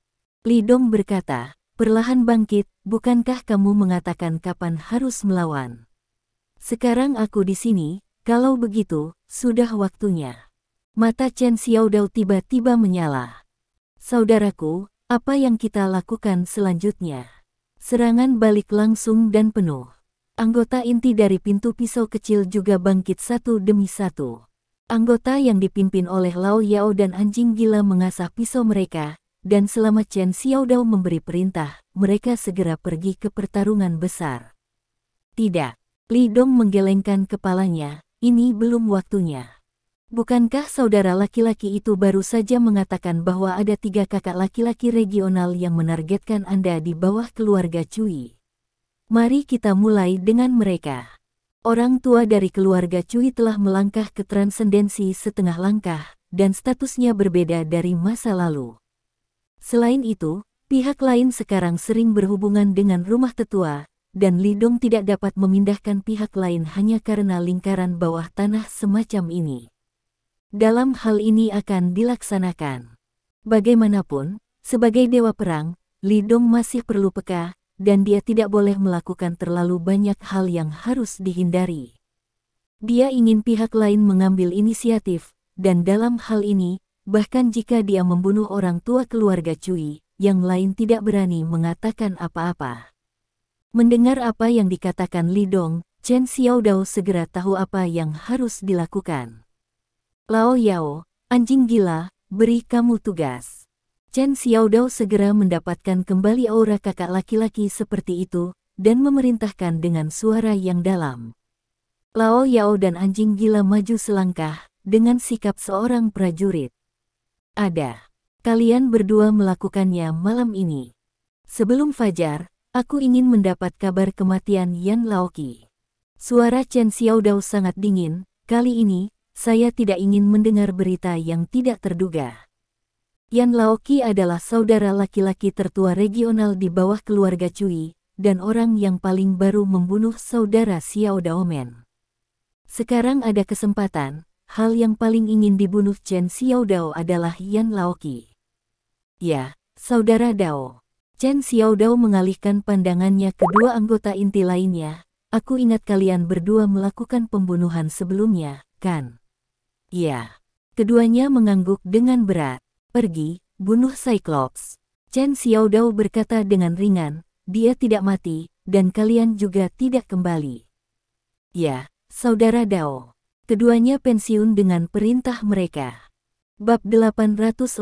Li Dong berkata, perlahan bangkit, bukankah kamu mengatakan kapan harus melawan? Sekarang aku di sini, kalau begitu, sudah waktunya. Mata Chen Xiaodao tiba-tiba menyala. Saudaraku, apa yang kita lakukan selanjutnya? Serangan balik langsung dan penuh. Anggota inti dari pintu pisau kecil juga bangkit satu demi satu. Anggota yang dipimpin oleh Lao Yao dan anjing gila mengasah pisau mereka, dan selama Chen Xiaodao memberi perintah, mereka segera pergi ke pertarungan besar. Tidak. Li Dong menggelengkan kepalanya, ini belum waktunya. Bukankah saudara laki-laki itu baru saja mengatakan bahwa ada 3 kakak laki-laki regional yang menargetkan Anda di bawah keluarga Cui? Mari kita mulai dengan mereka. Orang tua dari keluarga Cui telah melangkah ke transendensi setengah langkah, dan statusnya berbeda dari masa lalu. Selain itu, pihak lain sekarang sering berhubungan dengan rumah tetua, dan Li Dong tidak dapat memindahkan pihak lain hanya karena lingkaran bawah tanah semacam ini. Dalam hal ini akan dilaksanakan. Bagaimanapun, sebagai dewa perang, Li Dong masih perlu peka, dan dia tidak boleh melakukan terlalu banyak hal yang harus dihindari. Dia ingin pihak lain mengambil inisiatif, dan dalam hal ini, bahkan jika dia membunuh orang tua keluarga Cui, yang lain tidak berani mengatakan apa-apa. Mendengar apa yang dikatakan Li Dong, Chen Xiaodao segera tahu apa yang harus dilakukan. Lao Yao, anjing gila, beri kamu tugas. Chen Xiaodao segera mendapatkan kembali aura kakak laki-laki seperti itu, dan memerintahkan dengan suara yang dalam. Lao Yao dan anjing gila maju selangkah, dengan sikap seorang prajurit. Ada. Kalian berdua melakukannya malam ini. Sebelum fajar, aku ingin mendapat kabar kematian Yan Laoqi. Suara Chen Xiaodao sangat dingin, kali ini, saya tidak ingin mendengar berita yang tidak terduga. Yan Laoqi adalah saudara laki-laki tertua regional di bawah keluarga Cui, dan orang yang paling baru membunuh saudara Xiao Daomen. Sekarang ada kesempatan, hal yang paling ingin dibunuh Chen Xiaodao adalah Yan Laoqi. Ya, saudara Dao. Chen Xiaodao mengalihkan pandangannya ke 2 anggota inti lainnya. Aku ingat kalian berdua melakukan pembunuhan sebelumnya, kan? Ya. Keduanya mengangguk dengan berat. Pergi, bunuh Cyclops. Chen Xiaodao berkata dengan ringan, dia tidak mati, dan kalian juga tidak kembali. Ya, saudara Dao. Keduanya pensiun dengan perintah mereka. Bab 849.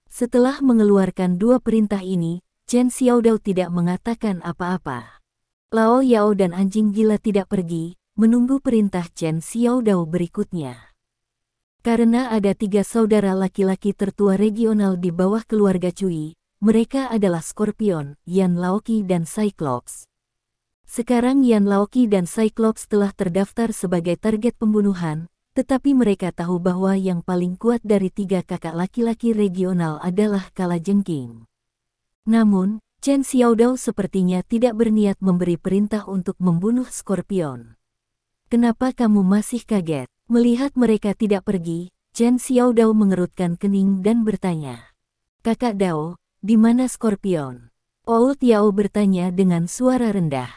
Setelah mengeluarkan 2 perintah ini, Chen Xiaodao tidak mengatakan apa-apa. Lao Yao dan anjing gila tidak pergi, menunggu perintah Chen Xiaodao berikutnya. Karena ada 3 saudara laki-laki tertua regional di bawah keluarga Cui, mereka adalah Scorpion, Yan Laoqi dan Cyclops. Sekarang Yan Laoqi dan Cyclops telah terdaftar sebagai target pembunuhan, tetapi mereka tahu bahwa yang paling kuat dari 3 kakak laki-laki regional adalah Kalajengking. Namun, Chen Xiaodao sepertinya tidak berniat memberi perintah untuk membunuh Scorpion. Kenapa kamu masih kaget? Melihat mereka tidak pergi, Chen Xiaodao mengerutkan kening dan bertanya. Kakak Dao, di mana Scorpion? Old Yao bertanya dengan suara rendah.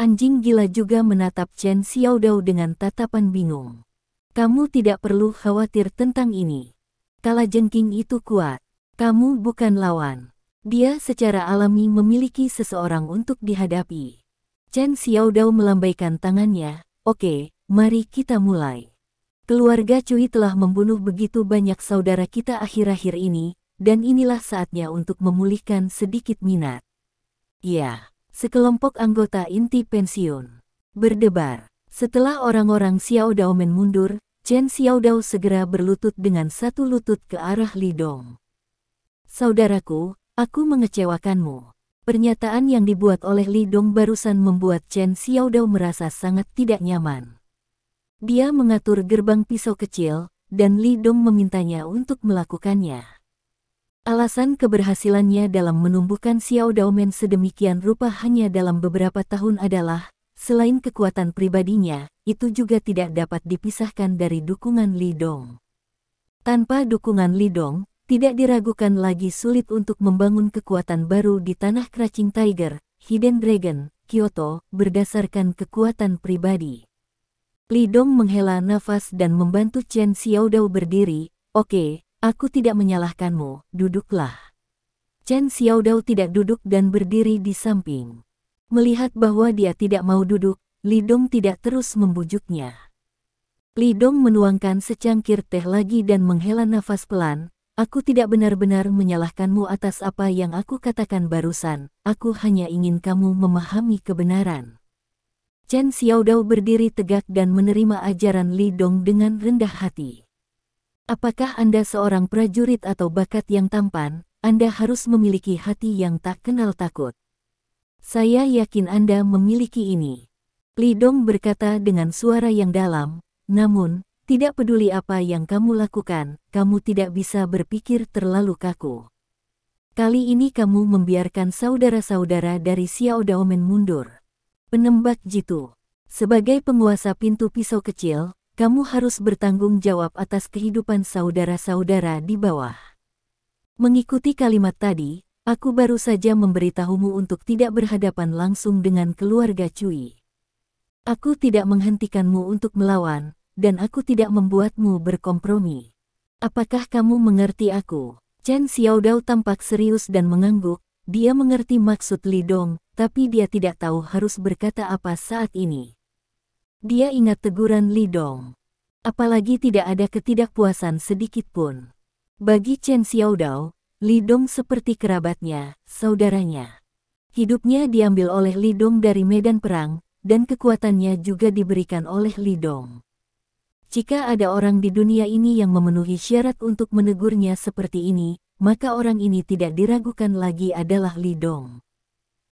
Anjing gila juga menatap Chen Xiaodao dengan tatapan bingung. Kamu tidak perlu khawatir tentang ini. Kalajengking itu kuat. Kamu bukan lawan. Dia secara alami memiliki seseorang untuk dihadapi. Chen Xiaodao melambaikan tangannya. Oke, mari kita mulai. Keluarga Cui telah membunuh begitu banyak saudara kita akhir-akhir ini, dan inilah saatnya untuk memulihkan sedikit minat. Ya, sekelompok anggota inti pensiun. Berdebar. Setelah orang-orang Xiao Daomen mundur, Chen Xiaodao segera berlutut dengan satu lutut ke arah Li Dong. Saudaraku, aku mengecewakanmu. Pernyataan yang dibuat oleh Li Dong barusan membuat Chen Xiaodao merasa sangat tidak nyaman. Dia mengatur gerbang pisau kecil, dan Li Dong memintanya untuk melakukannya. Alasan keberhasilannya dalam menumbuhkan Xiao Daomen sedemikian rupa hanya dalam beberapa tahun adalah, selain kekuatan pribadinya, itu juga tidak dapat dipisahkan dari dukungan Li Dong. Tanpa dukungan Li Dong, tidak diragukan lagi sulit untuk membangun kekuatan baru di tanah Crouching Tiger, Hidden Dragon, Kyoto, berdasarkan kekuatan pribadi. Li Dong menghela nafas dan membantu Chen Xiaodao berdiri. Oke, aku tidak menyalahkanmu, duduklah. Chen Xiaodao tidak duduk dan berdiri di samping. Melihat bahwa dia tidak mau duduk, Li Dong tidak terus membujuknya. Li Dong menuangkan secangkir teh lagi dan menghela nafas pelan. Aku tidak benar-benar menyalahkanmu atas apa yang aku katakan barusan, aku hanya ingin kamu memahami kebenaran. Chen Xiaodao berdiri tegak dan menerima ajaran Li Dong dengan rendah hati. Apakah Anda seorang prajurit atau bakat yang tampan? Anda harus memiliki hati yang tak kenal takut. Saya yakin Anda memiliki ini. Li Dong berkata dengan suara yang dalam, namun, tidak peduli apa yang kamu lakukan, kamu tidak bisa berpikir terlalu kaku. Kali ini kamu membiarkan saudara-saudara dari Xiao Daomen mundur. Penembak jitu. Sebagai penguasa pintu pisau kecil, kamu harus bertanggung jawab atas kehidupan saudara-saudara di bawah. Mengikuti kalimat tadi, aku baru saja memberitahumu untuk tidak berhadapan langsung dengan keluarga Cui. Aku tidak menghentikanmu untuk melawan, dan aku tidak membuatmu berkompromi. Apakah kamu mengerti aku? Chen Xiaodao tampak serius dan mengangguk. Dia mengerti maksud Li Dong, tapi dia tidak tahu harus berkata apa saat ini. Dia ingat teguran Li Dong. Apalagi tidak ada ketidakpuasan sedikit pun. Bagi Chen Xiaodao, Li Dong seperti kerabatnya, saudaranya. Hidupnya diambil oleh Li Dong dari medan perang, dan kekuatannya juga diberikan oleh Li Dong. Jika ada orang di dunia ini yang memenuhi syarat untuk menegurnya seperti ini, maka orang ini tidak diragukan lagi adalah Li Dong.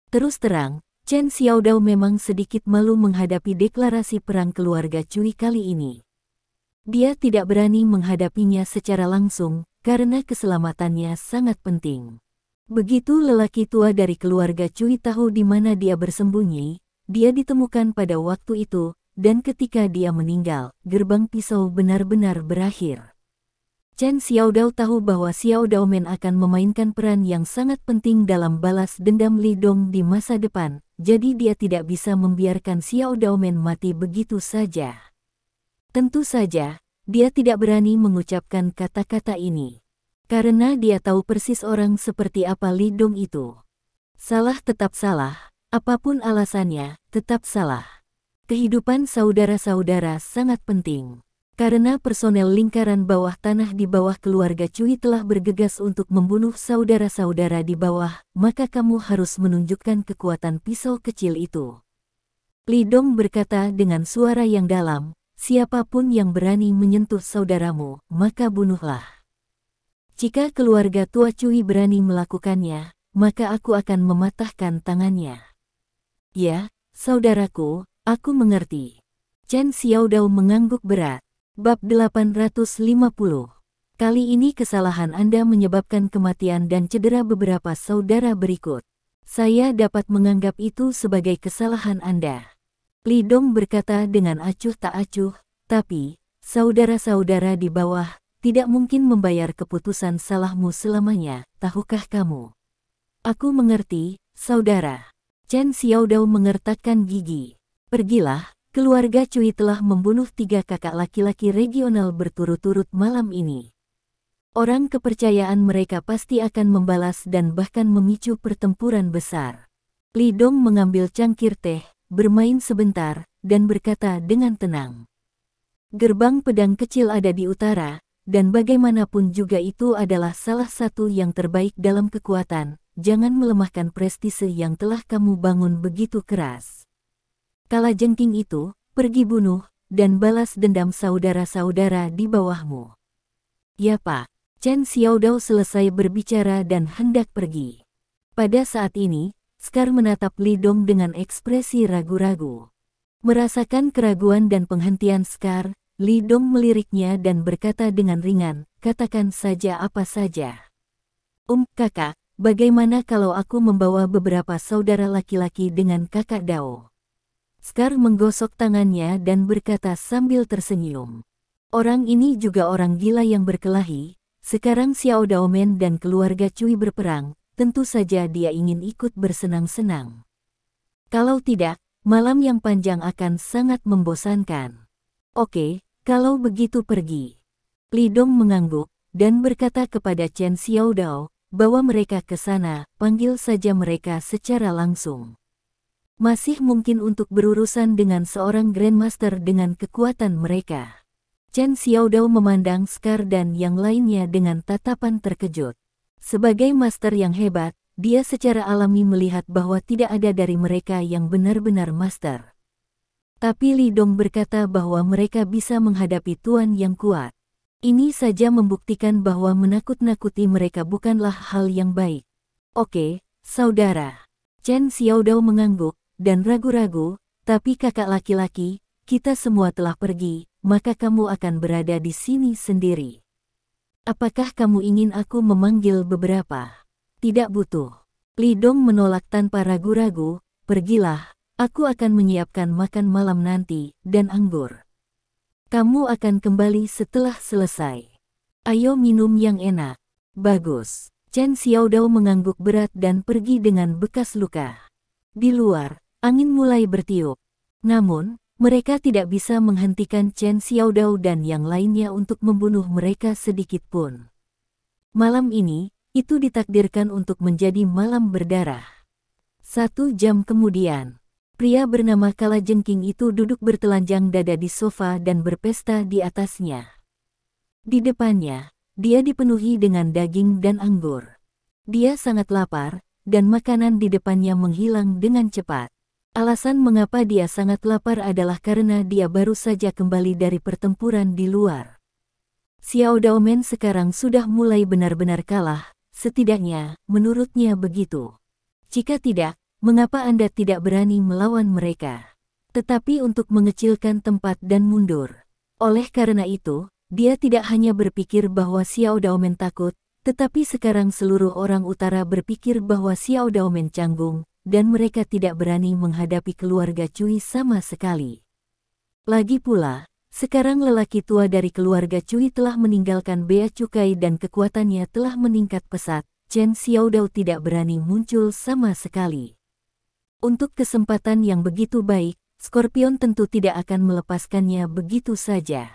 Terus terang, Chen Xiaodao memang sedikit malu menghadapi deklarasi perang keluarga Cui kali ini. Dia tidak berani menghadapinya secara langsung, karena keselamatannya sangat penting. Begitu lelaki tua dari keluarga Cui tahu di mana dia bersembunyi, dia ditemukan pada waktu itu, dan ketika dia meninggal, gerbang pisau benar-benar berakhir. Chen Xiaodao tahu bahwa Xiao Daomen akan memainkan peran yang sangat penting dalam balas dendam Li Dong di masa depan, jadi dia tidak bisa membiarkan Xiao Daomen mati begitu saja. Tentu saja, dia tidak berani mengucapkan kata-kata ini. Karena dia tahu persis orang seperti apa Li Dong itu. Salah tetap salah, apapun alasannya, tetap salah. Kehidupan saudara-saudara sangat penting. Karena personel lingkaran bawah tanah di bawah keluarga Cui telah bergegas untuk membunuh saudara-saudara di bawah, maka kamu harus menunjukkan kekuatan pisau kecil itu. Li Dong berkata dengan suara yang dalam, siapapun yang berani menyentuh saudaramu, maka bunuhlah. Jika keluarga tua Cui berani melakukannya, maka aku akan mematahkan tangannya. Ya, saudaraku, aku mengerti. Chen Xiaodao mengangguk berat. Bab 850. Kali ini kesalahan Anda menyebabkan kematian dan cedera beberapa saudara berikut. Saya dapat menganggap itu sebagai kesalahan Anda. Li Dong berkata dengan acuh tak acuh, tapi, saudara-saudara di bawah, tidak mungkin membayar keputusan salahmu selamanya, tahukah kamu? Aku mengerti, saudara. Chen Xiaodao mengertakkan gigi. Pergilah. Keluarga Cui telah membunuh 3 kakak laki-laki regional berturut-turut malam ini. Orang kepercayaan mereka pasti akan membalas dan bahkan memicu pertempuran besar. Li Dong mengambil cangkir teh, bermain sebentar, dan berkata dengan tenang. Gerbang pedang kecil ada di utara, dan bagaimanapun juga itu adalah salah satu yang terbaik dalam kekuatan. Jangan melemahkan prestise yang telah kamu bangun begitu keras. Kalajengking itu, pergi bunuh, dan balas dendam saudara-saudara di bawahmu. Ya Pak, Chen Xiaodao selesai berbicara dan hendak pergi. Pada saat ini, Scar menatap Li Dong dengan ekspresi ragu-ragu. Merasakan keraguan dan penghentian Scar, Li Dong meliriknya dan berkata dengan ringan, katakan saja apa saja. Kakak, bagaimana kalau aku membawa beberapa saudara laki-laki dengan kakak Dao? Scar menggosok tangannya dan berkata sambil tersenyum. Orang ini juga orang gila yang berkelahi. Sekarang Xiao Daomen dan keluarga Cui berperang, tentu saja dia ingin ikut bersenang-senang. Kalau tidak, malam yang panjang akan sangat membosankan. Oke, kalau begitu pergi. Li Dong mengangguk, dan berkata kepada Chen Xiaodao, bawa mereka ke sana, panggil saja mereka secara langsung. Masih mungkin untuk berurusan dengan seorang Grandmaster dengan kekuatan mereka. Chen Xiaodao memandang Scar dan yang lainnya dengan tatapan terkejut. Sebagai master yang hebat, dia secara alami melihat bahwa tidak ada dari mereka yang benar-benar master. Tapi Li Dong berkata bahwa mereka bisa menghadapi tuan yang kuat. Ini saja membuktikan bahwa menakut-nakuti mereka bukanlah hal yang baik. Oke, saudara. Chen Xiaodao mengangguk dan ragu-ragu, tapi kakak laki-laki, kita semua telah pergi, maka kamu akan berada di sini sendiri. Apakah kamu ingin aku memanggil beberapa? Tidak butuh. Li Dong menolak tanpa ragu-ragu, pergilah, aku akan menyiapkan makan malam nanti, dan anggur. Kamu akan kembali setelah selesai. Ayo minum yang enak. Bagus. Chen Xiaodao mengangguk berat dan pergi dengan bekas luka. Di luar, angin mulai bertiup. Namun, mereka tidak bisa menghentikan Chen Xiaodao dan yang lainnya untuk membunuh mereka sedikit pun. Malam ini, itu ditakdirkan untuk menjadi malam berdarah. 1 jam kemudian, pria bernama Kalajengking itu duduk bertelanjang dada di sofa dan berpesta di atasnya. Di depannya, dia dipenuhi dengan daging dan anggur. Dia sangat lapar, dan makanan di depannya menghilang dengan cepat. Alasan mengapa dia sangat lapar adalah karena dia baru saja kembali dari pertempuran di luar. Xiao Daomen sekarang sudah mulai benar-benar kalah, setidaknya, menurutnya begitu. Jika tidak, mengapa Anda tidak berani melawan mereka? Tetapi untuk mengecilkan tempat dan mundur. Oleh karena itu, dia tidak hanya berpikir bahwa Xiao Daomen takut, tetapi sekarang seluruh orang utara berpikir bahwa Xiao Daomen canggung, dan mereka tidak berani menghadapi keluarga Cui sama sekali. Lagi pula, sekarang lelaki tua dari keluarga Cui telah meninggalkan bea cukai dan kekuatannya telah meningkat pesat, Chen Xiaodao tidak berani muncul sama sekali. Untuk kesempatan yang begitu baik, Scorpion tentu tidak akan melepaskannya begitu saja.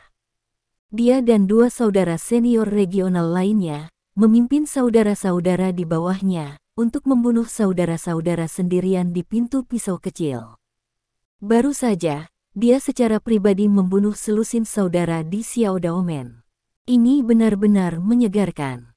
Dia dan 2 saudara senior regional lainnya, memimpin saudara-saudara di bawahnya, untuk membunuh saudara-saudara sendirian di pintu pisau kecil. Baru saja, dia secara pribadi membunuh selusin saudara di Xiao Daomen. Ini benar-benar menyegarkan.